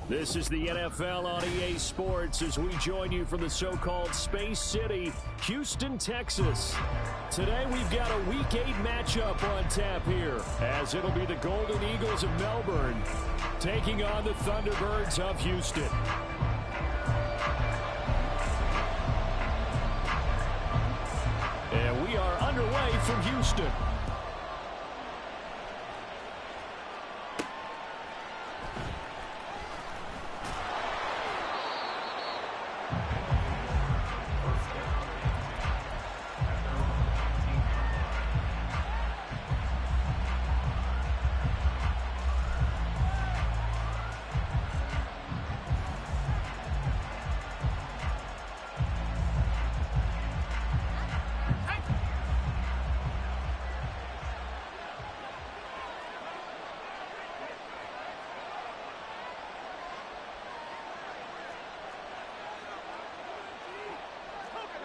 This is the NFL on EA Sports as we join you from the so-called Space City, Houston, Texas. Today we've got a Week 8 matchup on tap here, as it'll be the Golden Eagles of Melbourne taking on the Thunderbirds of Houston. And we are underway from Houston.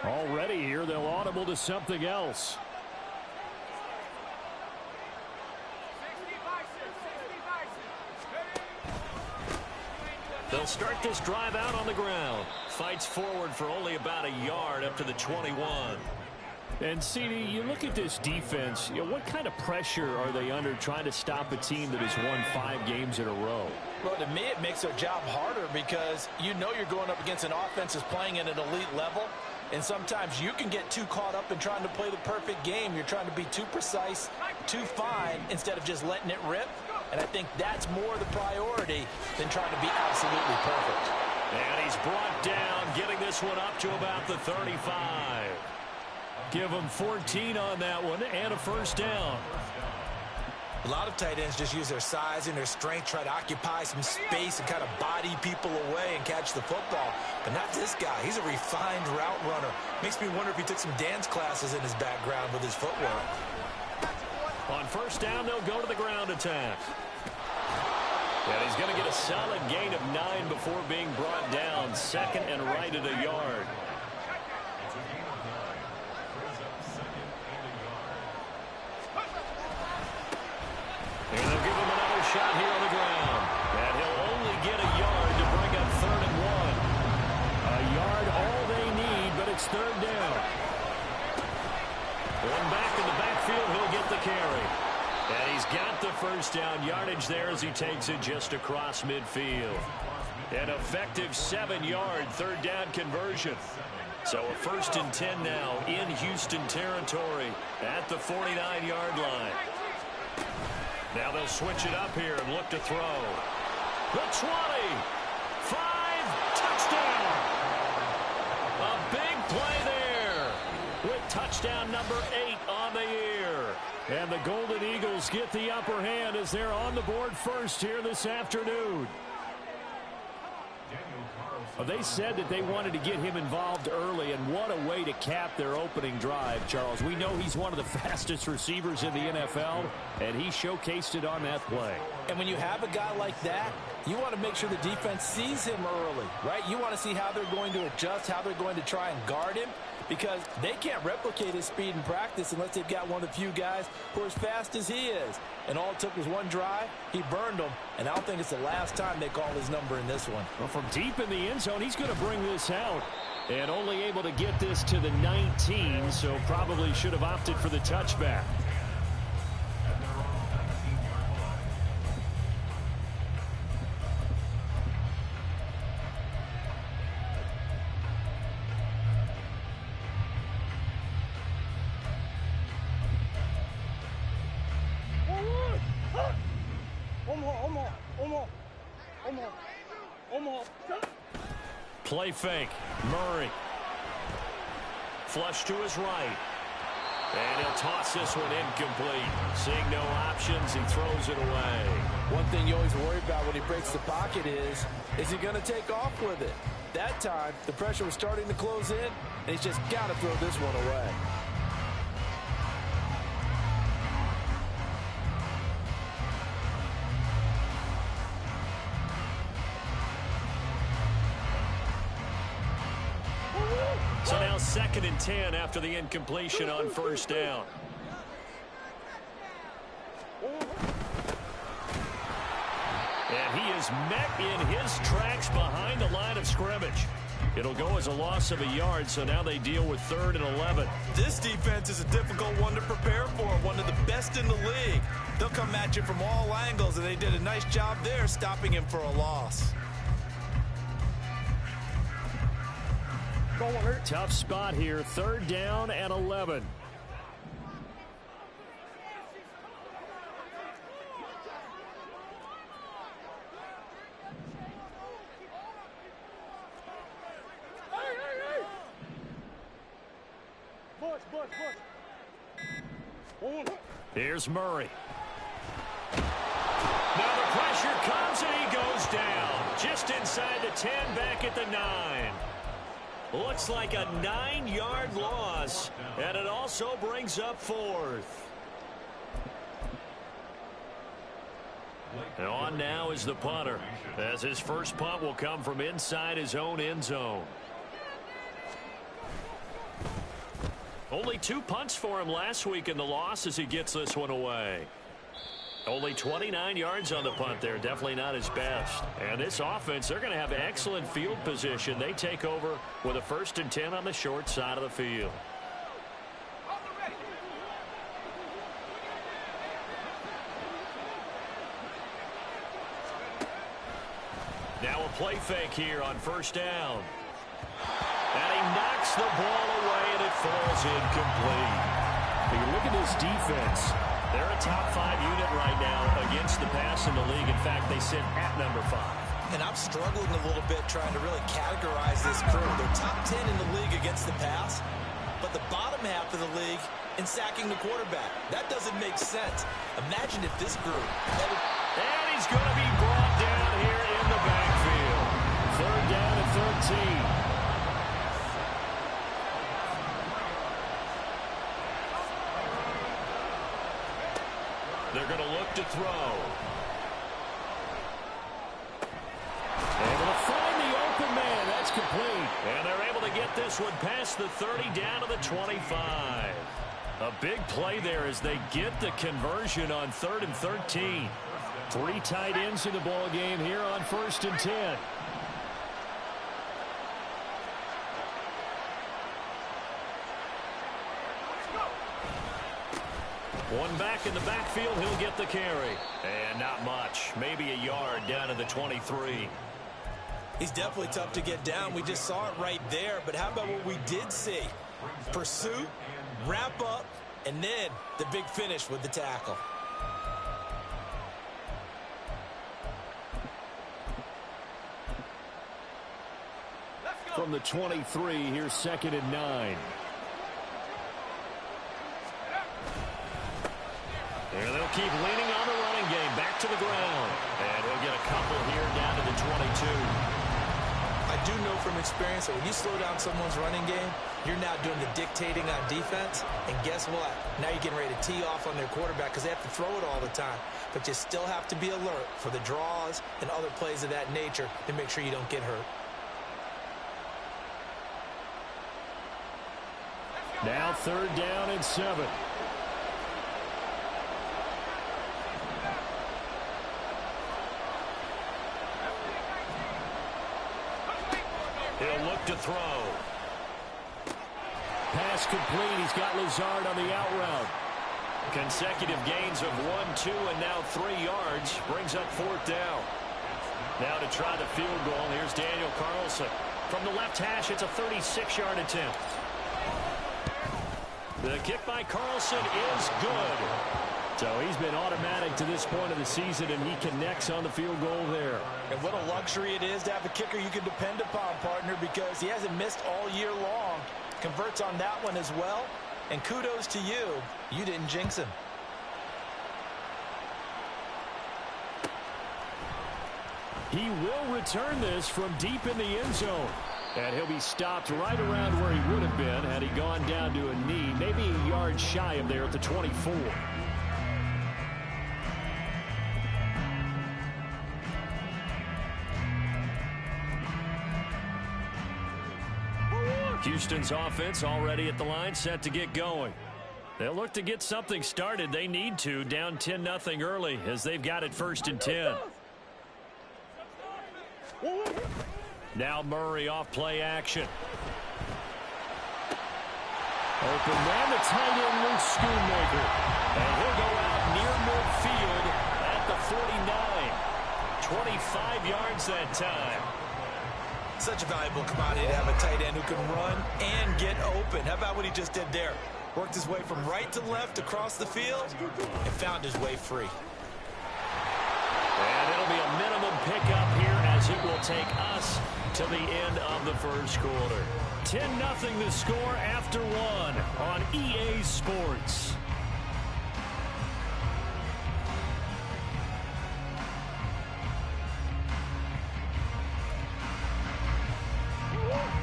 Already here, they'll audible to something else. They'll start this drive out on the ground. Fights forward for only about a yard up to the 21. And, CD, you look at this defense, what kind of pressure are they under trying to stop a team that has won 5 games in a row? Well, to me, it makes their job harder because you know you're going up against an offense that's playing at an elite level. And sometimes you can get too caught up in trying to play the perfect game. You're trying to be too precise, too fine, instead of just letting it rip. And I think that's more the priority than trying to be absolutely perfect. And he's brought down, getting this one up to about the 35. Give him 14 on that one and a first down. A lot of tight ends just use their size and their strength, try to occupy some space and kind of body people away and catch the football. But not this guy. He's a refined route runner. Makes me wonder if he took some dance classes in his background with his footwork. On first down, they'll go to the ground attack. And he's going to get a solid gain of 9 before being brought down. Second and right at a yard. And they'll give him another shot here on the ground. And he'll only get a yard to bring up 3rd and 1. A yard all they need, but it's 3rd down. One back in the backfield, he'll get the carry. And he's got the first down yardage there as he takes it just across midfield. An effective 7-yard 3rd down conversion. So a 1st and 10 now in Houston territory at the 49-yard line. Now they'll switch it up here and look to throw. The 20. 5. Touchdown. A big play there with touchdown number 8 on the year. And the Golden Eagles get the upper hand as they're on the board first here this afternoon. Well, they said that they wanted to get him involved early, and what a way to cap their opening drive, Charles. We know he's one of the fastest receivers in the NFL, and he showcased it on that play. And when you have a guy like that, you want to make sure the defense sees him early, right? You want to see how they're going to adjust, how they're going to try and guard him, because they can't replicate his speed in practice unless they've got one of the few guys who are as fast as he is. And all it took was one drive. He burned them, and I don't think it's the last time they call his number in this one. Well, from deep in the end zone, he's going to bring this out. And only able to get this to the 19, so probably should have opted for the touchback. Play fake. Murray. Flush to his right. And he'll toss this one incomplete. Seeing no options, he throws it away. One thing you always worry about when he breaks the pocket is he going to take off with it? That time, the pressure was starting to close in, and he's just got to throw this one away. So now 2nd and 10 after the incompletion on first down. And he is met in his tracks behind the line of scrimmage. It'll go as a loss of a yard, so now they deal with 3rd and 11. This defense is a difficult one to prepare for, one of the best in the league. They'll come at you from all angles, and they did a nice job there stopping him for a loss. Tough spot here, 3rd down and 11. Here's Murray. Now the pressure comes and he goes down. Just inside the 10, back at the 9. Looks like a 9-yard loss, and it also brings up 4th. And on now is the punter, as his first punt will come from inside his own end zone. Only 2 punts for him last week in the loss as he gets this one away. Only 29 yards on the punt there. Definitely not his best. And this offense, they're going to have excellent field position. They take over with a 1st and 10 on the short side of the field. Now a play fake here on 1st down. And he knocks the ball away, and it falls incomplete. When you look at this defense, they're a top 5 unit right now against the pass in the league. In fact, they sit at number 5. And I'm struggling a little bit trying to really categorize this crew. They're top 10 in the league against the pass, but the bottom half of the league in sacking the quarterback. That doesn't make sense. Imagine if this group... And he's going to be brought down here in the backfield. 3rd down and 13. They're going to look to throw. Able to find the open man. That's complete. And they're able to get this one past the 30 down to the 25. A big play there as they get the conversion on 3rd and 13. 3 tight ends in the ball game here on 1st and 10. One back in the backfield, he'll get the carry. And not much. Maybe a yard down to the 23. He's definitely tough to get down. We just saw it right there. But how about what we did see? Pursuit, wrap up, and then the big finish with the tackle. From the 23, here's 2nd and 9. And they'll keep leaning on the running game. Back to the ground. And he'll get a couple here down to the 22. I do know from experience that when you slow down someone's running game, you're now doing the dictating on defense. And guess what? Now you're getting ready to tee off on their quarterback because they have to throw it all the time. But you still have to be alert for the draws and other plays of that nature to make sure you don't get hurt. Now 3rd down and 7. He'll look to throw. Pass complete. He's got Lazard on the out route. Consecutive gains of 1, 2, and now 3 yards. Brings up 4th down. Now to try the field goal, here's Daniel Carlson. From the left hash, it's a 36-yard attempt. The kick by Carlson is good. So he's been automatic to this point of the season, and he connects on the field goal there. And what a luxury it is to have a kicker you can depend upon, partner, because he hasn't missed all year long. Converts on that one as well. And kudos to you. You didn't jinx him. He will return this from deep in the end zone. And he'll be stopped right around where he would have been had he gone down to a knee, maybe a yard shy of there at the 24. Houston's offense already at the line, set to get going. They'll look to get something started. They need to, down 10-0 early as they've got it 1st and 10. Now Murray off play action. Open man, the tight end, Luke Schoonmaker. And he'll go out near midfield at the 49. 25 yards that time. Such a valuable commodity to have a tight end who can run and get open. How about what he just did there? Worked his way from right to left across the field and found his way free. And it'll be a minimum pickup here as it will take us to the end of the first quarter. 10-0 the score after one on EA Sports.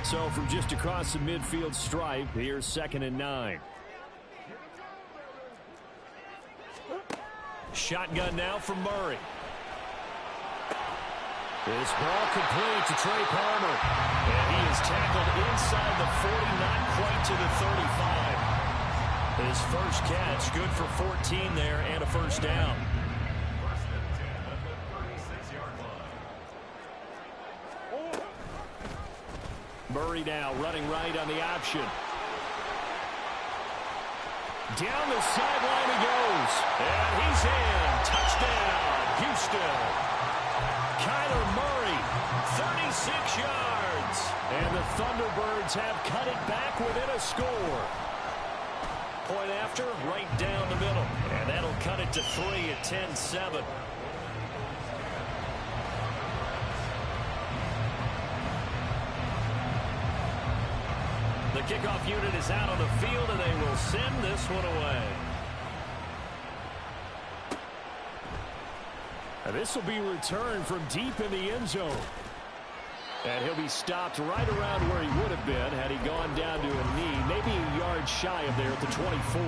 So from just across the midfield stripe, here's 2nd and 9. Shotgun now from Murray. This ball complete to Trey Palmer. And he is tackled inside the 40, not quite to the 35. His first catch, good for 14 there and a first down. Murray now running right on the option. Down the sideline he goes. And he's in. Touchdown, Houston. Kyler Murray, 36 yards. And the Thunderbirds have cut it back within a score. Point after, right down the middle. And that'll cut it to 3 at 10-7. The kickoff unit is out on the field, and they will send this one away. And this will be returned from deep in the end zone. And he'll be stopped right around where he would have been had he gone down to a knee, maybe a yard shy of there at the 24.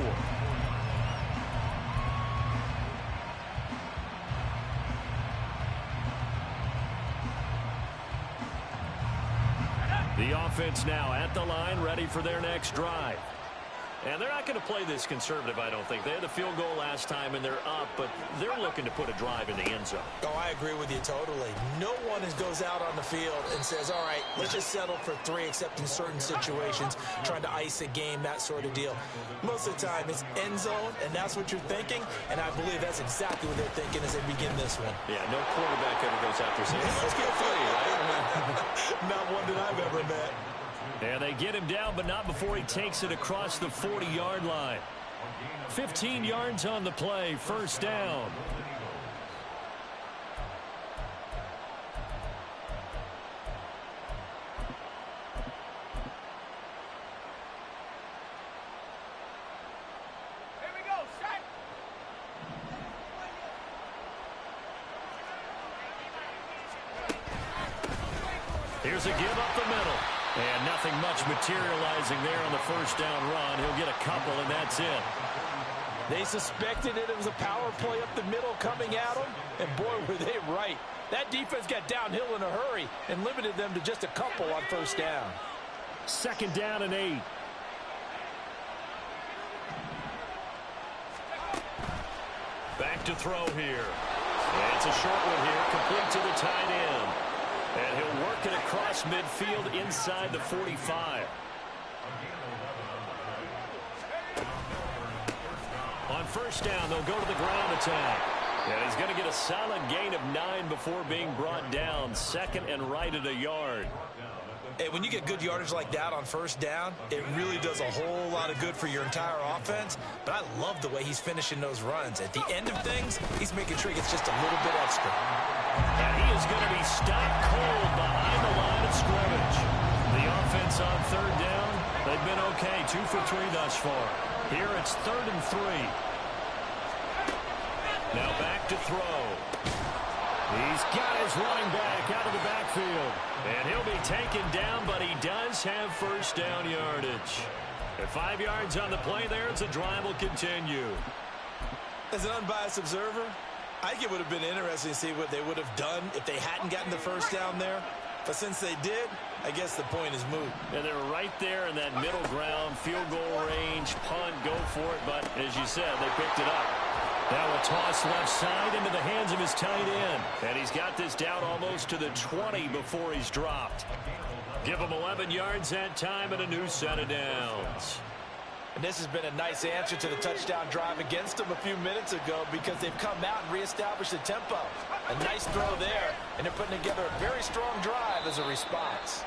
The offense now at the line, ready for their next drive. And they're not going to play this conservative, I don't think. They had the field goal last time, and they're up, but they're looking to put a drive in the end zone. Oh, I agree with you totally. No one goes out on the field and says, all right, let's just settle for 3, except in certain situations, trying to ice a game, that sort of deal. Most of the time, it's end zone, and that's what you're thinking, and I believe that's exactly what they're thinking as they begin this one. Yeah, no quarterback ever goes out there saying, let's get 3, right? Not one that I've ever met. And they get him down, but not before he takes it across the 40-yard line. 15 yards on the play, first down. Here we go, set. Here's a give up the middle. And nothing much materializing there on the first down run. He'll get a couple, and that's it. They suspected it was a power play up the middle coming at them, and boy, were they right. That defense got downhill in a hurry and limited them to just a couple on first down. 2nd down and 8. Back to throw here. And it's a short one here, complete to the tight end. And he'll work it across midfield inside the 45. On first down, they'll go to the ground attack. And he's going to get a solid gain of 9 before being brought down. 2nd and right at a yard. Hey, when you get good yardage like that on first down, it really does a whole lot of good for your entire offense. But I love the way he's finishing those runs. At the end of things, he's making sure he gets just a little bit extra. And he is going to be stopped cold behind the line of scrimmage. The offense on third down, they've been okay. 2 for 3 thus far. Here it's 3rd and 3. Now back to throw. He's got his running back out of the backfield. And he'll be taken down, but he does have first down yardage. At 5 yards on the play there, the drive will continue. As an unbiased observer, I think it would have been interesting to see what they would have done if they hadn't gotten the first down there. But since they did, I guess the point is moot. And they're right there in that middle ground, field goal range, punt, go for it. But as you said, they picked it up. Now a toss left side into the hands of his tight end. And he's got this down almost to the 20 before he's dropped. Give him 11 yards that time and a new set of downs. And this has been a nice answer to the touchdown drive against them a few minutes ago because they've come out and reestablished the tempo. A nice throw there, and they're putting together a very strong drive as a response.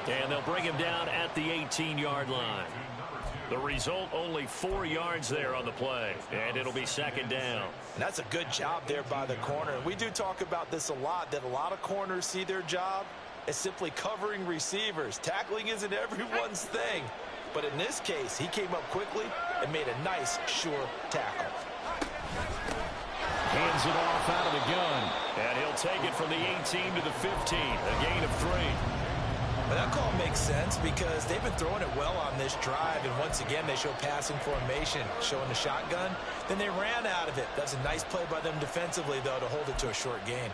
And they'll bring him down at the 18-yard line. The result, only 4 yards there on the play, and it'll be second down. And that's a good job there by the corner. And we do talk about this a lot, that a lot of corners see their job as simply covering receivers. Tackling isn't everyone's thing. But in this case, he came up quickly and made a nice, sure tackle. Hands it off out of the gun. And he'll take it from the 18 to the 15, a gain of 3. Well, that call makes sense because they've been throwing it well on this drive. And once again, they show passing formation, showing the shotgun. Then they ran out of it. That's a nice play by them defensively, though, to hold it to a short gain.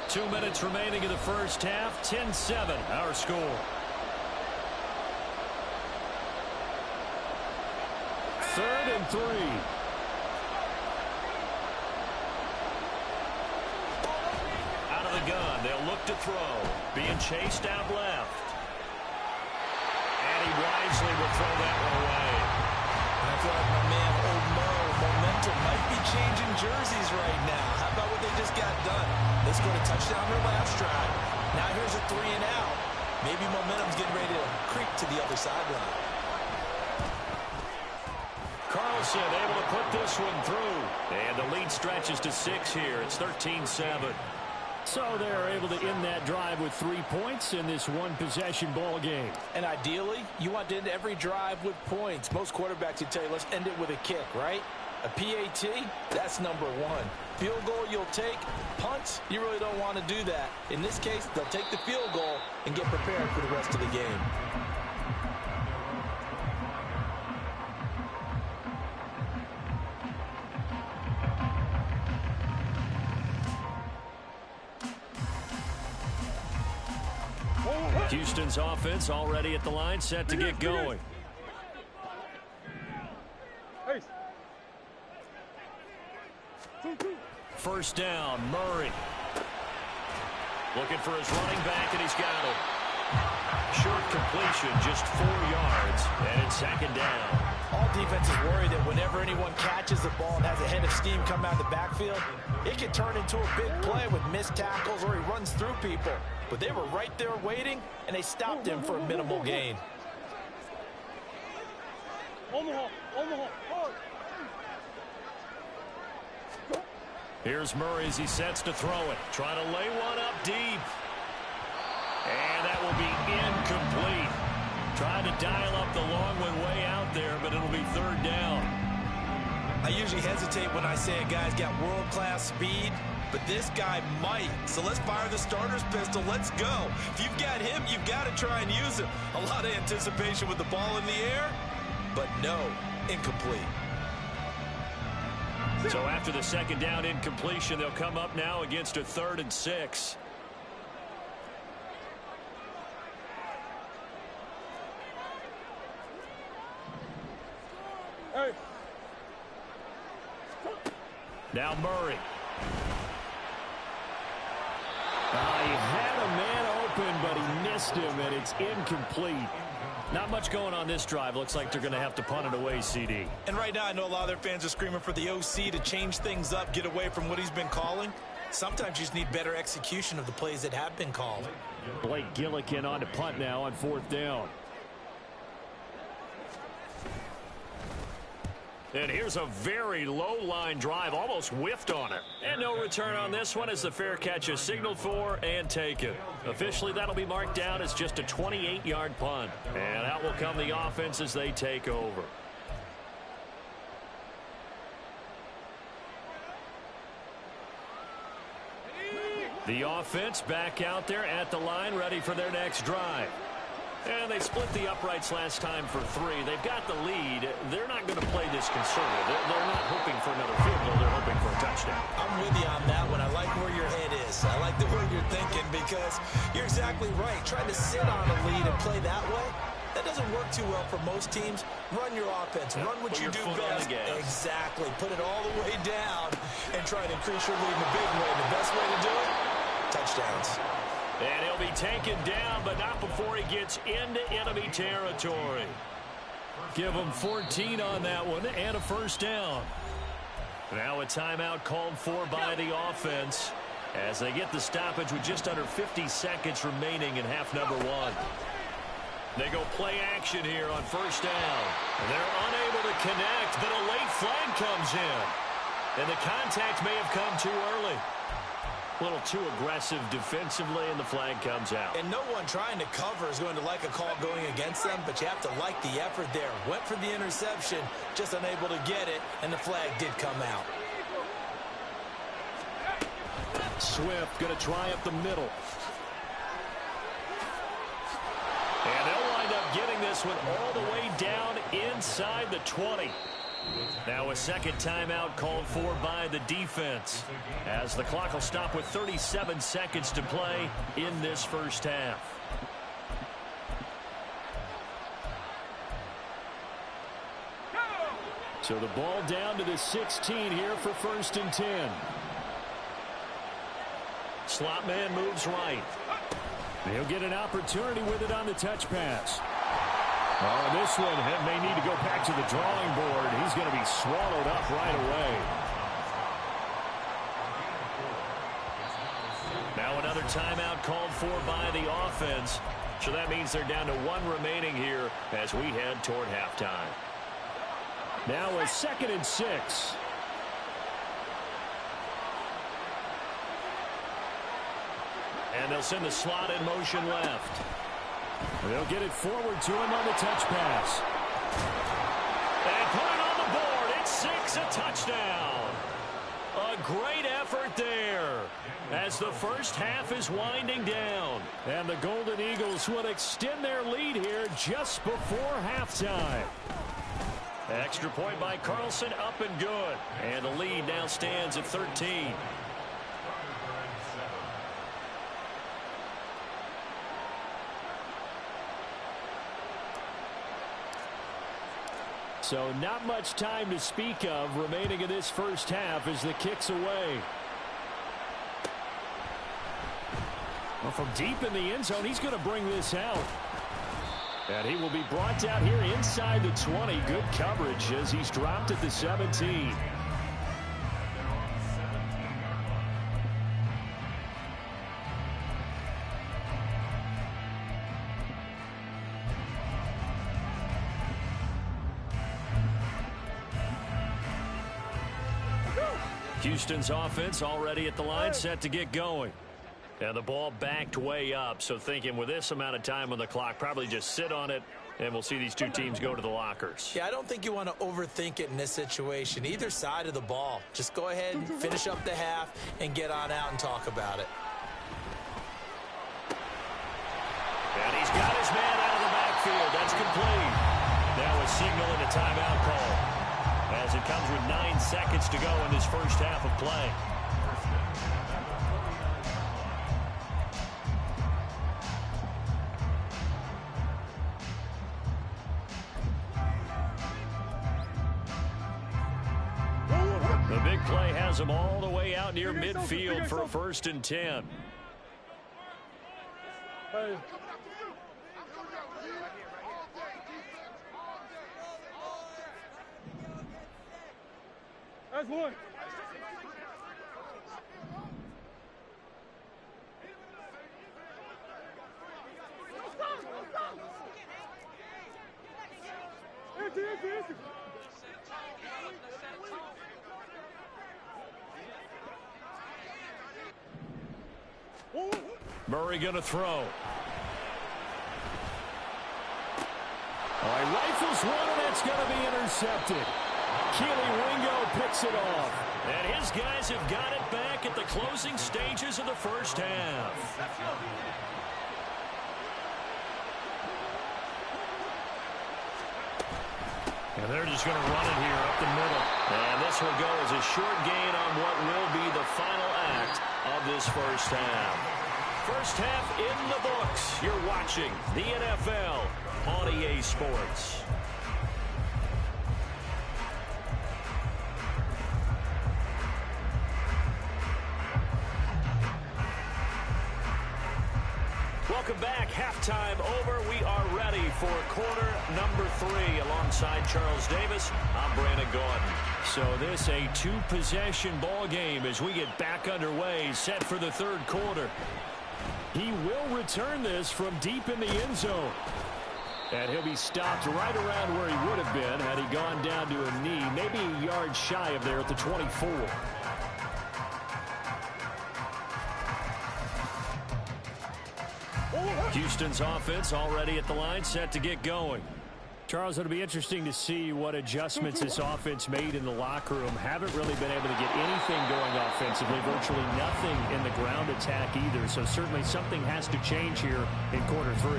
Two minutes remaining in the first half. 10-7, our score. Third and 3. Out of the gun. They'll look to throw. Being chased out left. And he wisely will throw that one away. I feel like my man, Old Mo, momentum might be changing jerseys right now. How about what they just got done? They scored a touchdown their last drive. Now here's a 3 and out. Maybe momentum's getting ready to creep to the other sideline. Carlson able to put this one through. And the lead stretches to 6 here. It's 13-7. So they're able to end that drive with 3 points in this one-possession ball game. And ideally, you want to end every drive with points. Most quarterbacks would tell you, let's end it with a kick, right? A PAT, that's number 1. Field goal you'll take. Punts, you really don't want to do that. In this case, they'll take the field goal and get prepared for the rest of the game. Houston's offense already at the line, set to get going. First down, Murray. Looking for his running back, and he's got him. Short completion, just 4 yards, and it's second down. All defenses worry that whenever anyone catches the ball and has a head of steam come out of the backfield, it can turn into a big play with missed tackles or he runs through people. But they were right there waiting, and they stopped him for a minimal gain. Here's Murray as he sets to throw it. Trying to lay one up deep. And that will be incomplete. Trying to dial up the long one way out there, but it'll be third down. I usually hesitate when I say a guy's got world-class speed, but this guy might. So let's fire the starter's pistol. Let's go. If you've got him, you've got to try and use him. A lot of anticipation with the ball in the air, but no, incomplete. So after the second down incompletion, they'll come up now against a 3rd and 6. Hey. Now Murray. He had a man open, but he missed him, and it's incomplete. Not much going on this drive. Looks like they're going to have to punt it away, CD. And right now, I know a lot of their fans are screaming for the OC to change things up, get away from what he's been calling. Sometimes you just need better execution of the plays that have been called. Blake Gillikin on to punt now on 4th down. And here's a very low-line drive, almost whiffed on it. And no return on this one as the fair catch is signaled for and taken. Officially, that'll be marked down as just a 28-yard punt. And out will come the offense as they take over. The offense back out there at the line, ready for their next drive. And they split the uprights last time for 3. They've got the lead. They're not going to play this conservative. They're not hoping for another field goal. They're hoping for a touchdown. I'm with you on that one. I like where your head is. Yes, I like the way you're thinking because you're exactly right. Trying to sit on a lead and play that way, that doesn't work too well for most teams. Run your offense. Run what you do best. Exactly. Put it all the way down and try to increase your lead in a big way. The best way to do it, touchdowns. And he'll be taken down, but not before he gets into enemy territory. Give him 14 on that one and a first down. Now a timeout called for by the offense as they get the stoppage with just under 50 seconds remaining in half number one. They go play action here on first down. They're unable to connect, but a late flag comes in. And the contact may have come too early. A little too aggressive defensively, and the flag comes out. And no one trying to cover is going to like a call going against them, but you have to like the effort there. Went for the interception, just unable to get it, and the flag did come out. Swift going to try up the middle. And they'll wind up getting this one all the way down inside the 20. Now a second timeout called for by the defense as the clock will stop with 37 seconds to play in this first half. So the ball down to the 16 here for first and 10. Slot man moves right. He'll get an opportunity with it on the touch pass. Oh, this one may need to go back to the drawing board. He's going to be swallowed up right away. Now another timeout called for by the offense. So that means they're down to one remaining here as we head toward halftime. Now a 2nd and 6. And they'll send the slot in motion left. They'll get it forward to him on the touch pass. And put it on the board. It's 6, a touchdown. A great effort there as the first half is winding down. And the Golden Eagles will extend their lead here just before halftime. Extra point by Carlson, up and good. And the lead now stands at 13. So not much time to speak of remaining in this first half as the kick's away. Well, from deep in the end zone, he's going to bring this out. And he will be brought down here inside the 20. Good coverage as he's dropped at the 17. Houston's offense already at the line, set to get going. And the ball backed way up, so thinking with this amount of time on the clock, probably just sit on it, and we'll see these two teams go to the lockers. Yeah, I don't think you want to overthink it in this situation. Either side of the ball. Just go ahead and finish up the half and get on out and talk about it. And he's got his man out of the backfield. That's complete. Now a signal and a timeout call, as it comes with 9 seconds to go in this first half of play. The big play has him all the way out near midfield for a 1st and 10. That's one. Murray going to throw. All right, rifles one, and that's going to be intercepted. Keely Ringo picks it off. And his guys have got it back at the closing stages of the first half. And they're just going to run it here up the middle. And this will go as a short gain on what will be the final act of this first half. First half in the books. You're watching the NFL on EA Sports. Welcome back. Halftime over. We are ready for quarter number 3. Alongside Charles Davis, I'm Brandon Gordon. So this a two-possession ball game as we get back underway, set for the third quarter. He will return this from deep in the end zone. And he'll be stopped right around where he would have been had he gone down to a knee, maybe a yard shy of there at the 24. Houston's offense already at the line, set to get going. Charles, it'll be interesting to see what adjustments this offense made in the locker room. Haven't really been able to get anything going offensively, virtually nothing in the ground attack either. So certainly something has to change here in quarter 3.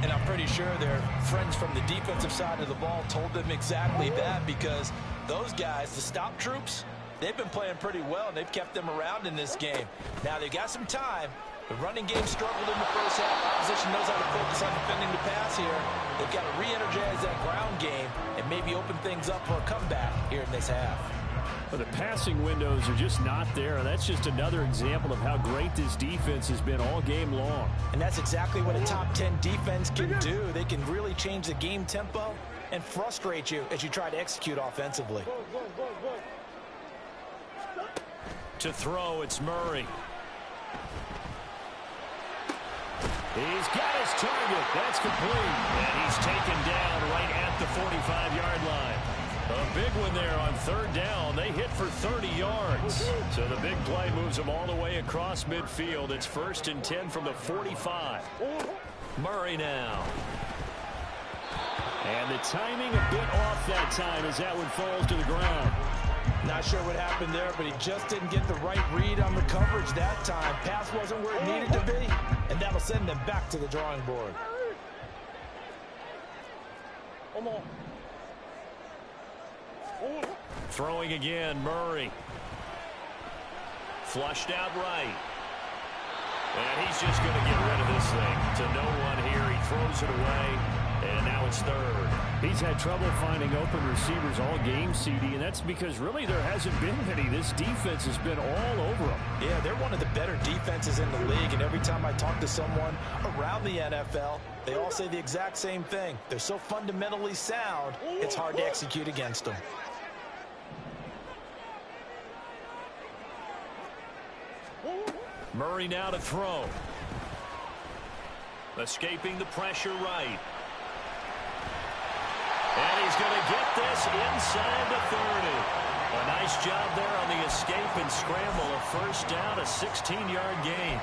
And I'm pretty sure their friends from the defensive side of the ball told them exactly that, because those guys, the stop troops, they've been playing pretty well, and they've kept them around in this game. Now they've got some time. The running game struggled in the first half. Opposition knows how to focus on defending the pass here. They've got to re-energize that ground game and maybe open things up for a comeback here in this half. But the passing windows are just not there. That's just another example of how great this defense has been all game long. And that's exactly what a top 10 defense can do. They can really change the game tempo and frustrate you as you try to execute offensively. To throw, it's Murray. He's got his target. That's complete. And he's taken down right at the 45-yard line. A big one there on third down. They hit for 30 yards. So the big play moves them all the way across midfield. It's 1st and 10 from the 45. Murray now. And the timing a bit off that time as that one falls to the ground. Not sure what happened there, but he just didn't get the right read on the coverage that time. Pass wasn't where it needed to be, and that'll send them back to the drawing board. Throwing again, Murray. Flushed out right. And he's just going to get rid of this thing. To no one here, he throws it away, and now it's 3rd. He's had trouble finding open receivers all game, CD, and that's because really there hasn't been many. This defense has been all over them. Yeah, they're one of the better defenses in the league, and every time I talk to someone around the NFL, they all say the exact same thing. They're so fundamentally sound, it's hard to execute against them. Murray now to throw. Escaping the pressure right. And he's going to get this inside the 30. A nice job there on the escape and scramble. A first down, a 16-yard gain.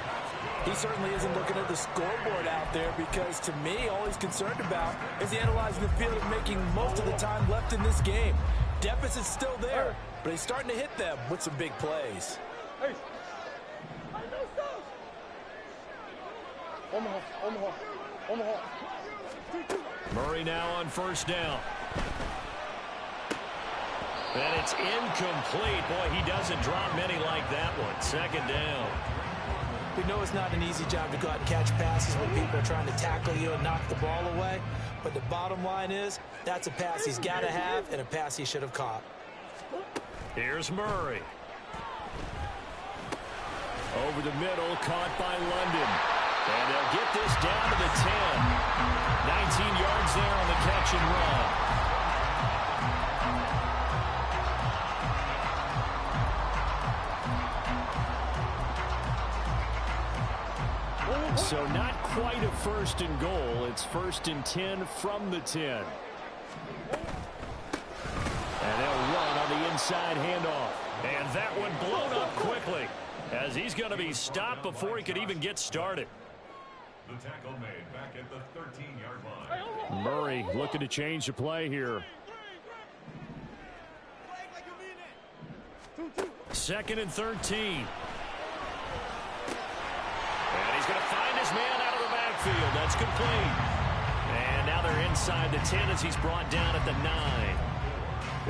He certainly isn't looking at the scoreboard out there, because to me, all he's concerned about is analyzing the field and making most of the time left in this game. Deficit's still there, but he's starting to hit them with some big plays. Murray now on first down. And it's incomplete. Boy, he doesn't drop many like that one. 2nd down. We know it's not an easy job to go out and catch passes when people are trying to tackle you and knock the ball away. But the bottom line is, that's a pass he's got to have and a pass he should have caught. Here's Murray. Over the middle, caught by London. And they'll get this down to the 10. 19 yards there on the catch and run. So not quite a 1st and goal. It's 1st and 10 from the 10. And they'll run on the inside handoff. And that one blown up quickly, as he's going to be stopped before he could even get started. The tackle made back at the 13-yard line. Murray looking to change the play here. 2nd and 13. And he's going to find his man out of the backfield. That's complete. And now they're inside the 10 as he's brought down at the 9.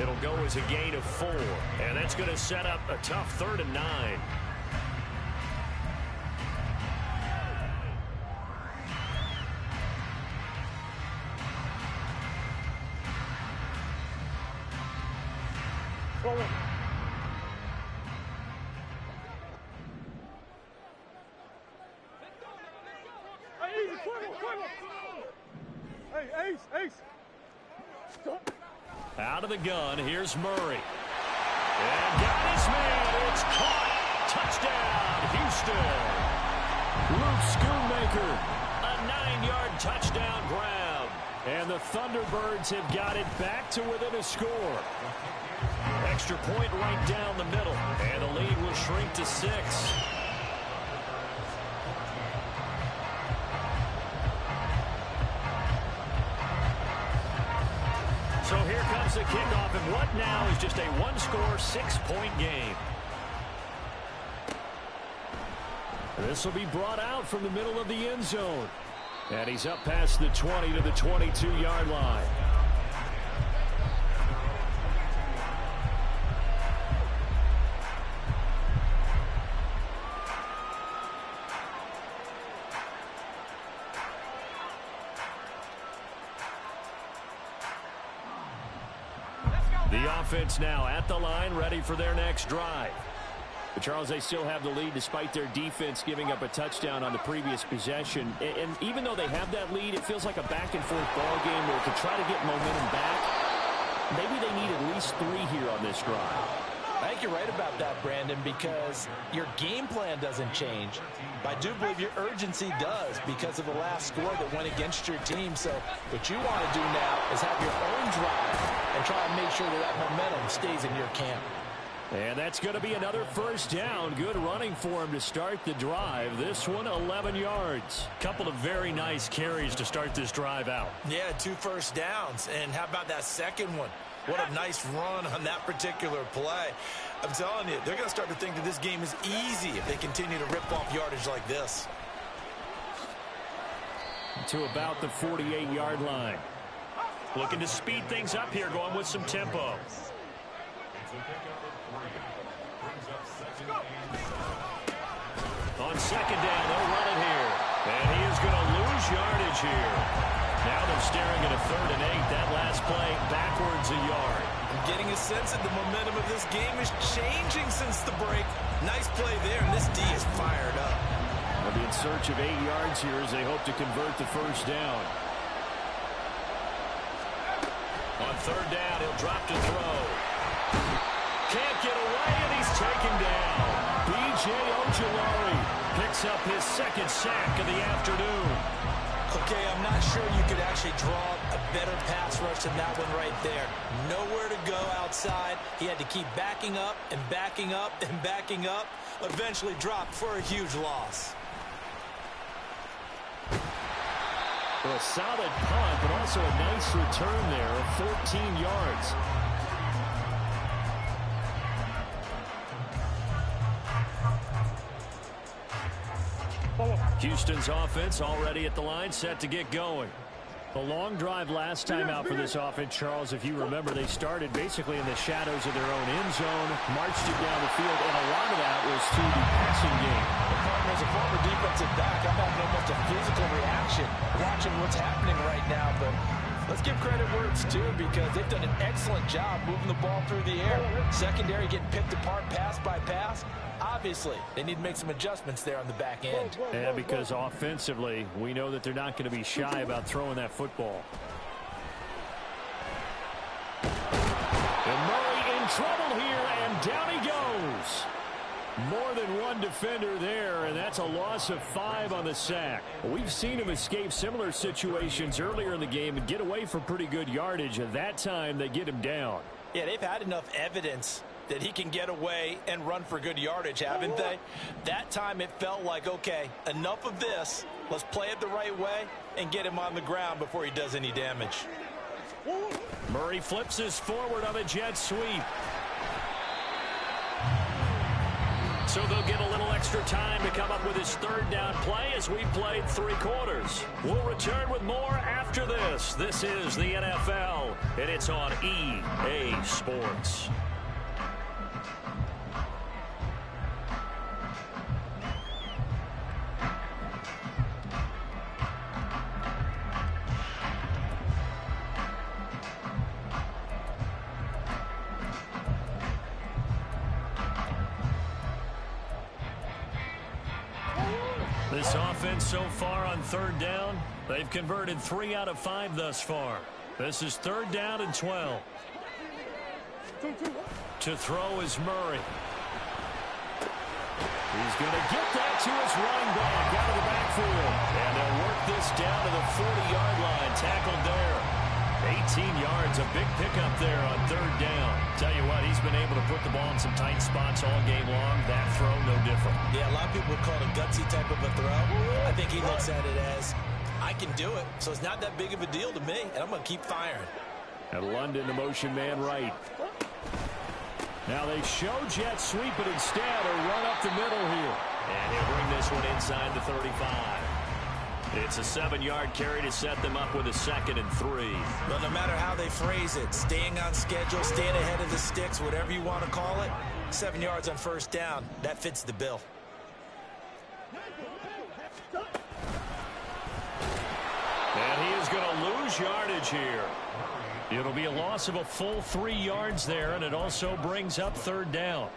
It'll go as a gain of 4, and that's going to set up a tough 3rd and 9. Out of the gun, here's Murray. And got his man. It's caught. Touchdown, Houston. Luke Schoonmaker, a 9-yard touchdown grab. And the Thunderbirds have got it back to within a score. Extra point right down the middle. And the lead will shrink to 6. So here comes the kickoff, and what now is just a one-score, 6-point game. This will be brought out from the middle of the end zone. And he's up past the 20 to the 22-yard line. The offense now at the line, ready for their next drive. But Charles, they still have the lead despite their defense giving up a touchdown on the previous possession. And even though they have that lead, it feels like a back-and-forth ball game where to try to get momentum back, maybe they need at least 3 here on this drive. I think you're right about that, Brandon, because your game plan doesn't change. But I do believe your urgency does because of the last score that went against your team. So what you want to do now is have your own drive and try and make sure that momentum stays in your camp. And that's going to be another first down. Good running for him to start the drive. This one, 11 yards. Couple of very nice carries to start this drive out. Yeah, 2 first downs. And how about that second one? What a nice run on that particular play. I'm telling you, they're going to start to think that this game is easy if they continue to rip off yardage like this. To about the 48-yard line. Looking to speed things up here, going with some tempo. On second down, they'll run it here. And he is going to lose yardage here. Now they're staring at a 3rd and 8. That last play, backwards a yard. I'm getting a sense that the momentum of this game is changing since the break. Nice play there, and this D is fired up. They'll be in search of 8 yards here as they hope to convert the first down. On 3rd down, he'll drop to throw. Can't get away, and he's taken down. B.J. Ojulari picks up his 2nd sack of the afternoon. Okay, I'm not sure you could actually draw a better pass rush than that one right there. Nowhere to go outside. He had to keep backing up and backing up and backing up. Eventually dropped for a huge loss. Well, a solid punt, but also a nice return there of 14 yards. Houston's offense already at the line, set to get going. A long drive last time out for this offense, Charles. If you remember, they started basically in the shadows of their own end zone, marched it down the field, and a lot of that was through the passing game. As a former defensive back, I'm having almost a physical reaction watching what's happening right now. But let's give credit where it's due because they've done an excellent job moving the ball through the air. Secondary getting picked apart pass by pass. Obviously, they need to make some adjustments there on the back end. And because offensively, we know that they're not going to be shy about throwing that football. And Murray in trouble here, and down he goes. More than one defender there, and that's a loss of 5 on the sack. We've seen him escape similar situations earlier in the game and get away for pretty good yardage, and that time they get him down. Yeah, they've had enough evidence that he can get away and run for good yardage, haven't they? That time it felt like, okay, enough of this. Let's play it the right way and get him on the ground before he does any damage. Murray flips his forward on a jet sweep. So they'll get a little extra time to come up with his third down play as we played 3 quarters. We'll return with more after this. This is the NFL, and it's on EA Sports. This offense so far on third down, they've converted 3 out of 5 thus far. This is 3rd down and 12. To throw is Murray. He's going to get that to his running back out of the backfield. And they'll work this down to the 40-yard line. Tackled there. 18 yards, a big pickup there on 3rd down. Tell you what, he's been able to put the ball in some tight spots all game long. That throw, no different. Yeah, a lot of people would call it a gutsy type of a throw. I think he looks at it as, I can do it, so it's not that big of a deal to me, and I'm going to keep firing. And London, the motion man right. Now they show jet sweep, but instead a run up the middle here. And he'll bring this one inside the 35. It's a 7-yard carry to set them up with a 2nd and 3. But no matter how they phrase it, staying on schedule, staying ahead of the sticks, whatever you want to call it, 7 yards on 1st down, that fits the bill. And he is going to lose yardage here. It'll be a loss of a full 3 yards there, and it also brings up 3rd down.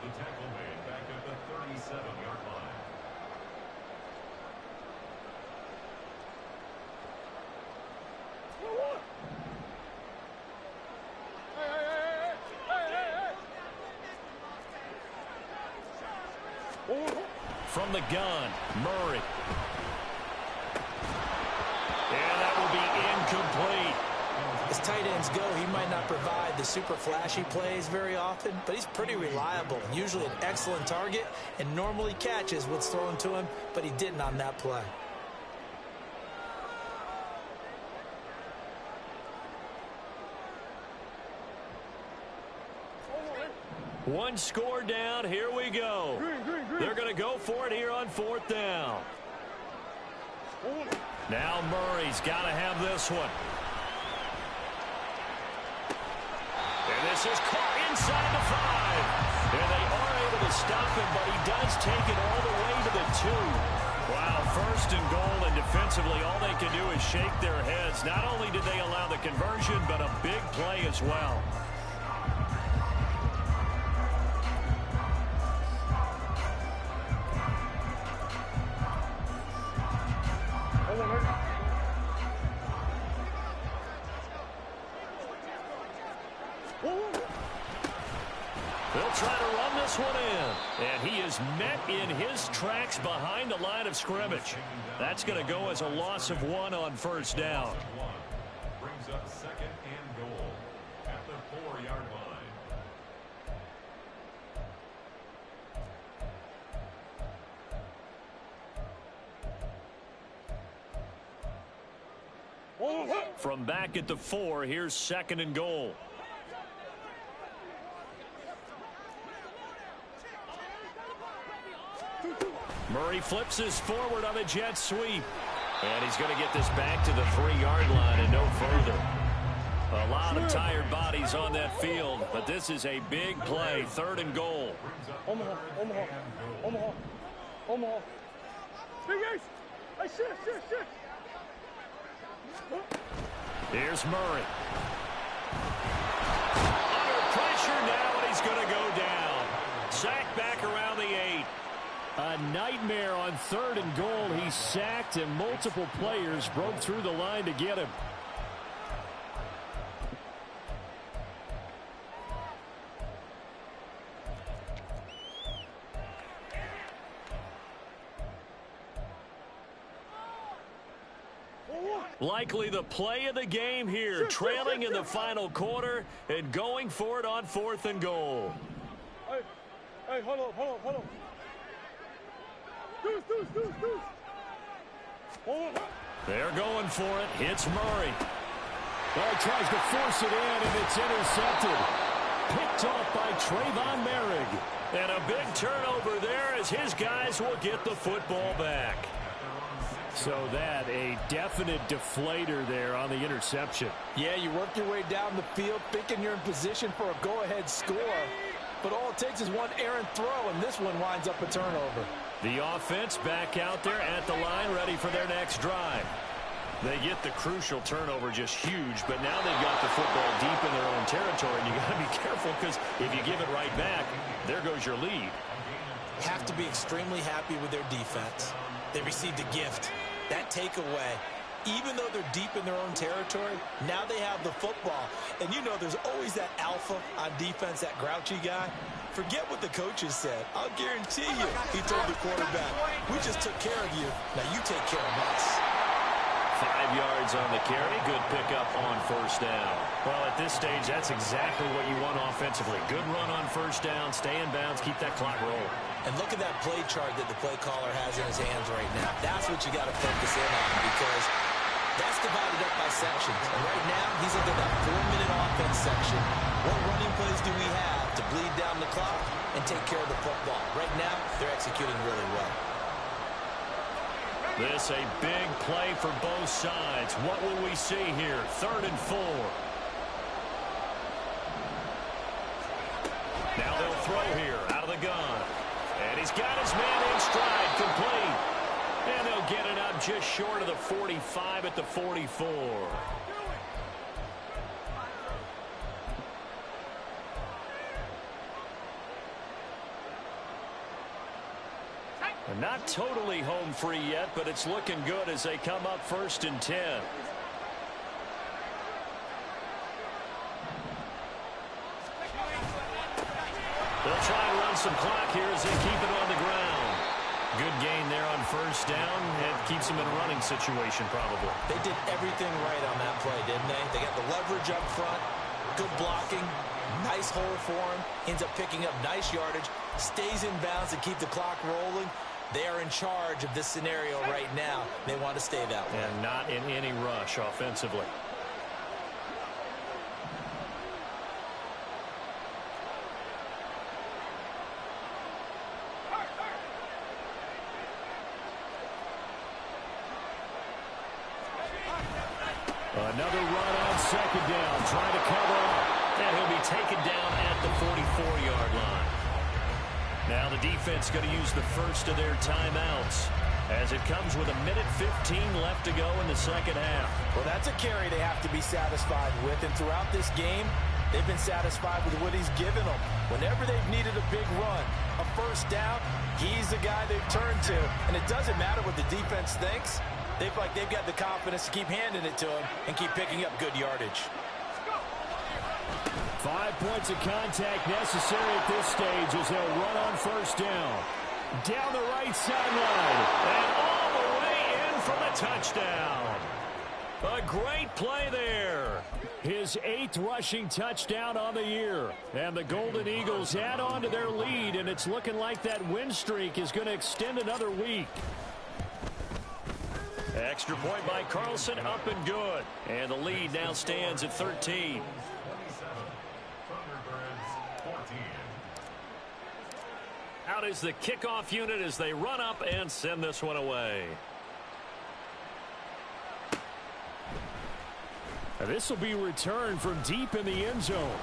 The tackle made back at the 37-yard line. From the gun, Murray. And that will be incomplete. As tight ends go, he might not provide the super flashy plays very often, but he's pretty reliable, usually an excellent target, and normally catches what's thrown to him, but he didn't on that play. One score down. Here we go. They're going to go for it here on 4th down. Now Murray's got to have this one. And this is caught inside the 5. And they are able to stop him, but he does take it all the way to the 2. Wow, 1st and goal, and defensively all they can do is shake their heads. Not only did they allow the conversion, but a big play as well. They'll try to run this one in. And he is met in his tracks behind the line of scrimmage. That's going to go as a loss of 1 on 1st down. Brings up 2nd and goal at the 4-yard line. From back at the 4, here's 2nd and goal. Murray flips his forward on a jet sweep. And he's going to get this back to the 3-yard line and no further. A lot of tired bodies on that field, but this is a big play, 3rd and goal. Omaha. Big ace. Hey, shit. Here's Murray. Under pressure now, and he's going to go down. Sacked back around the 8. A nightmare on 3rd and goal. He sacked, and multiple players broke through the line to get him. Likely the play of the game here, trailing in the final quarter and going for it on 4th and goal. Hey, hold on. Deuce. Hold on. They're going for it. Hits Murray. Well, he tries to force it in, and it's intercepted. picked off by Trayvon Merrick. And a big turnover there as his guys will get the football back. So that a definite deflator there on the interception. Yeah, you work your way down the field thinking you're in position for a go-ahead score. But all it takes is one errant throw, and this one winds up a turnover. The offense back out there at the line, ready for their next drive. They get the crucial turnover, just huge, but now they've got the football deep in their own territory, and you got to be careful because if you give it right back, there goes your lead. Have to be extremely happy with their defense. They received a gift. That takeaway, even though they're deep in their own territory, now they have the football. And you know there's always that alpha on defense, that grouchy guy. Forget what the coaches said. I'll guarantee you, he told the quarterback, we just took care of you. Now you take care of us. 5 yards on the carry. Good pickup on first down. Well, at this stage, that's exactly what you want offensively. Good run on first down. Stay in bounds. Keep that clock rolling. And look at that play chart that the play caller has in his hands right now. That's what you got to focus in on because that's divided up by sections. And right now, he's into that 4-minute offense section. What running plays do we have to bleed down the clock and take care of the football? Right now, they're executing really well. This a big play for both sides. What will we see here? 3rd and 4. Now they'll throw here out of the gun. And he's got his man in stride, complete. And they'll get it up just short of the 45 at the 44. And not totally home free yet, but it's looking good as they come up 1st and 10. They'll try and run some clock here as they keep it on the ground. Good gain there on first down. It keeps them in a running situation probably. They did everything right on that play, didn't they? They got the leverage up front, good blocking, nice hole for him, ends up picking up nice yardage, stays in bounds to keep the clock rolling. They are in charge of this scenario right now. They want to stay that way. And not in any rush offensively. Another run on 2nd down, trying to cover up. And he'll be taken down at the 44-yard line. Now the defense going to use the first of their timeouts as it comes with 1:15 left to go in the second half. Well, that's a carry they have to be satisfied with. And throughout this game, they've been satisfied with what he's given them. Whenever they've needed a big run, a first down, he's the guy they've turned to. And it doesn't matter what the defense thinks. They've got the confidence to keep handing it to him and keep picking up good yardage. 5 points of contact necessary at this stage as they'll run on first down. Down the right sideline and all the way in for the touchdown. A great play there. His 8th rushing touchdown on the year. And the Golden Eagles add on to their lead, and it's looking like that win streak is going to extend another week. Extra point by Carlson, up and good. And the lead now stands at 13. Out is the kickoff unit as they run up and send this one away. This will be returned from deep in the end zone.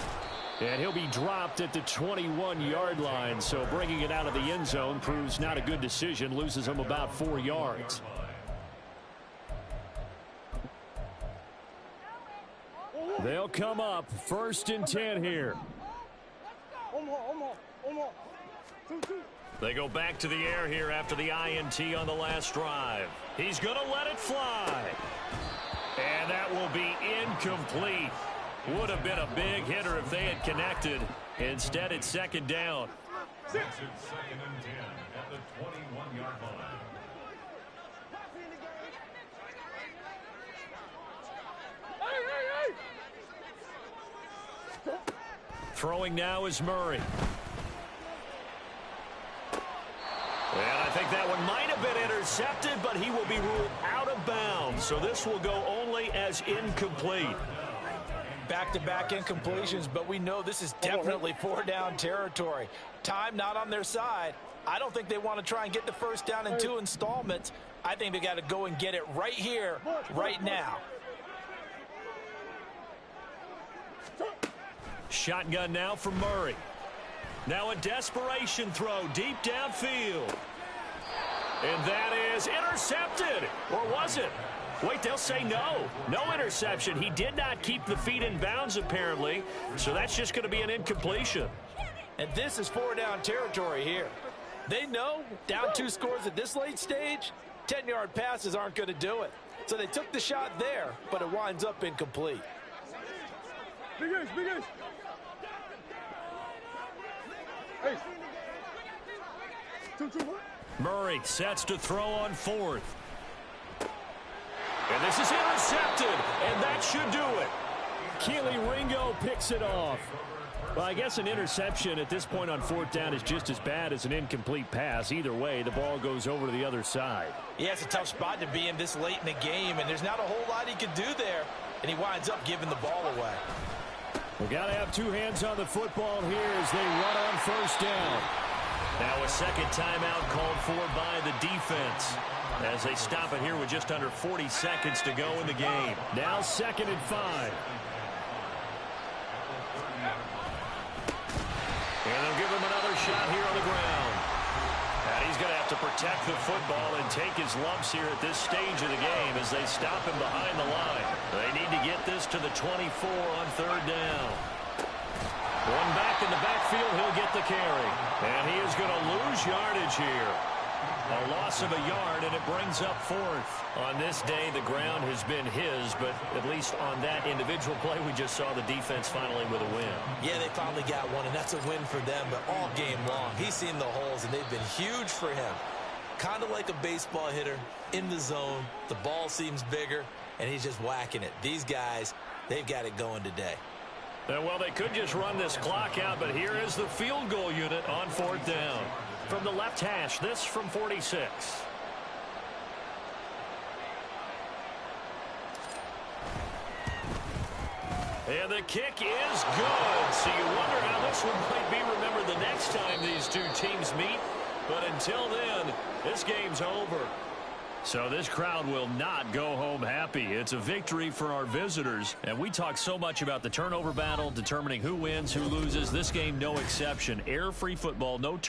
And he'll be dropped at the 21-yard line. So bringing it out of the end zone proves not a good decision. Loses him about 4 yards. They'll come up 1st and 10 here. They go back to the air here after the INT on the last drive. He's going to let it fly. And that will be incomplete. Would have been a big hitter if they had connected. Instead, it's 2nd down. It's 2nd and 10 at the 21-yard line. Throwing now is Murray. And I think that one might have been intercepted, but he will be ruled out of bounds. So this will go only as incomplete. back-to-back incompletions, but we know this is definitely 4-down territory. Time not on their side. I don't think they want to try and get the first down in 2 installments. I think they got to go and get it right here, right now. Shotgun now from Murray. Now a desperation throw deep downfield. And that is intercepted. Or was it? Wait, they'll say no. No interception. He did not keep the feet in bounds, apparently. So that's just going to be an incompletion. And this is 4-down territory here. They know down 2 scores at this late stage, 10-yard passes aren't going to do it. So they took the shot there, but it winds up incomplete. Big ace, big ace. Ace. 2-2, what? Murray sets to throw on 4th. And this is intercepted, and that should do it. Keely Ringo picks it off. Well, I guess an interception at this point on 4th down is just as bad as an incomplete pass. Either way, the ball goes over to the other side. Yeah, it's a tough spot to be in this late in the game, and there's not a whole lot he could do there, and he winds up giving the ball away. We've got to have 2 hands on the football here as they run on 1st down. Now a second timeout called for by the defense as they stop it here with just under 40 seconds to go in the game. Now 2nd and 5. And they'll give him another shot here on the ground. And he's going to have to protect the football and take his lumps here at this stage of the game as they stop him behind the line. They need to get this to the 24 on 3rd down. One back in the backfield, he'll get the carry. And he is going to lose yardage here. A loss of a yard, and it brings up 4th. On this day, the ground has been his, but at least on that individual play, we just saw the defense finally with a win. Yeah, they finally got one, and that's a win for them, but all game long, he's seen the holes, and they've been huge for him. Kind of like a baseball hitter in the zone. The ball seems bigger, and he's just whacking it. These guys, they've got it going today. Well, they could just run this clock out, but here is the field goal unit on 4th down. From the left hash, this from 46. And the kick is good. So you wonder how this one might be remembered the next time these 2 teams meet. But until then, this game's over. So this crowd will not go home happy. It's a victory for our visitors. And we talk so much about the turnover battle, determining who wins, who loses. This game, no exception. Error-free football, no